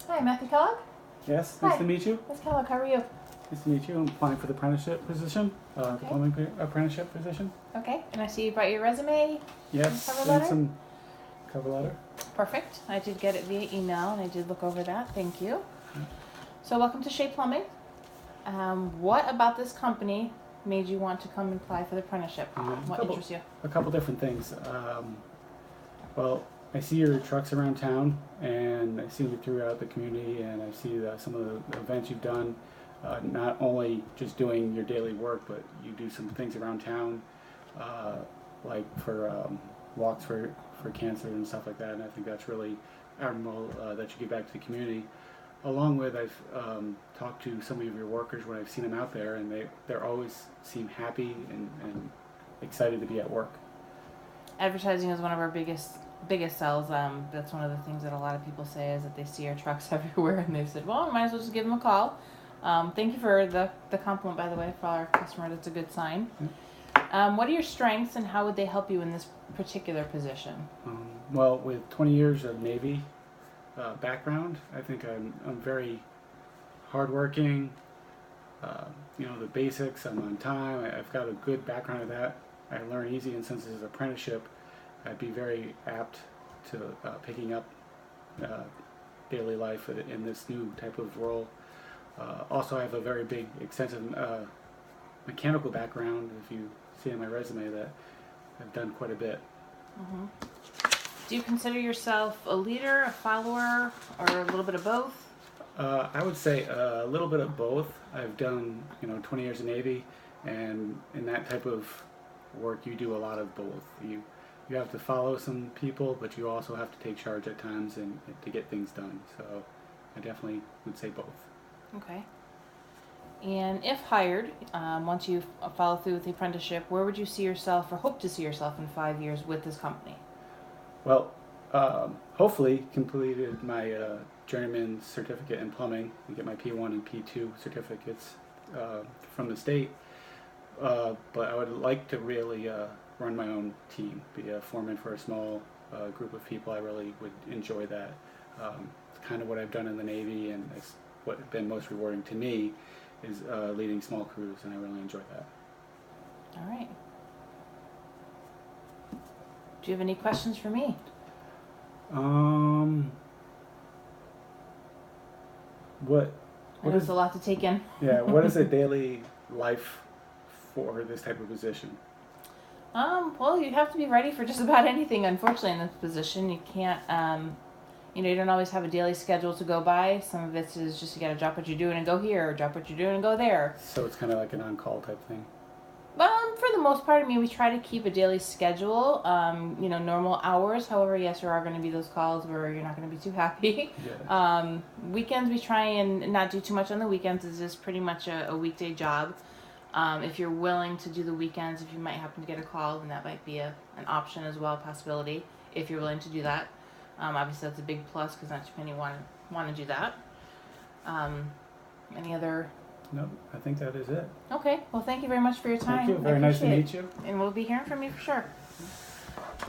Hi, Matthew Kellogg. Yes, nice Hi. to meet you. Ms. Kellogg, how are you? Nice to meet you. I'm applying for the apprenticeship position, the Okay. plumbing apprenticeship position. Okay, and I see you brought your resume. Yes, Cover and letter? some cover letter. Perfect. I did get it via email, and I did look over that. Thank you. So, welcome to Shea Plumbing. What about this company made you want to come and apply for the apprenticeship? What interests you? A couple different things. Well, I see your trucks around town, and I see you throughout the community, and I see some of the events you've done. Not only just doing your daily work, but you do some things around town, like for walks for cancer and stuff like that. And I think that's really admirable that you give back to the community. Along with, I've talked to some of your workers when I've seen them out there, and they're always seem happy and excited to be at work. Advertising is one of our biggest sells. That's one of the things that a lot of people say is that they see our trucks everywhere, and they've said, well, might as well just give them a call. Thank you for the compliment, by the way, for our customer. That's a good sign. What are your strengths, and how would they help you in this particular position? Well, with 20 years of Navy background, I think I'm very hardworking. The basics. I'm on time. I've got a good background of that. I learn easy, and since this is an apprenticeship, I'd be very apt to picking up daily life in this new type of role. Also, I have a very big, extensive mechanical background. If you see on my resume, that I've done quite a bit. Mm-hmm. Do you consider yourself a leader, a follower, or a little bit of both? I would say a little bit of both. I've done 20 years in Navy, and in that type of work, you do a lot of both. You have to follow some people, but you also have to take charge at times and to get things done. So I definitely would say both. Okay. And if hired, once you follow through with the apprenticeship, where would you see yourself or hope to see yourself in 5 years with this company? Well, hopefully completed my journeyman certificate in plumbing and get my P1 and P2 certificates from the state. But I would like to really run my own team, be a foreman for a small group of people. I really would enjoy that. It's kind of what I've done in the Navy, and it's what has been most rewarding to me is leading small crews, and I really enjoy that. All right. Do you have any questions for me? What There's a lot to take in. Yeah, what is a daily life for this type of position? Well, you'd have to be ready for just about anything, unfortunately, in this position. You can't, you don't always have a daily schedule to go by. Some of it is just you got to drop what you're doing and go here, or drop what you're doing and go there. So it's kind of like an on-call type thing? For the most part, we try to keep a daily schedule, normal hours. However, yes, there are going to be those calls where you're not going to be too happy. Yeah. Weekends, we try and not do too much on the weekends. It's just pretty much a weekday job. If you're willing to do the weekends, if you might happen to get a call, then that might be an option as well, a possibility, if you're willing to do that. Obviously, that's a big plus because not too many want to do that. Any other... No, I think that is it. Okay. Well, thank you very much for your time. Thank you. Very nice to meet you. And we'll be hearing from you for sure.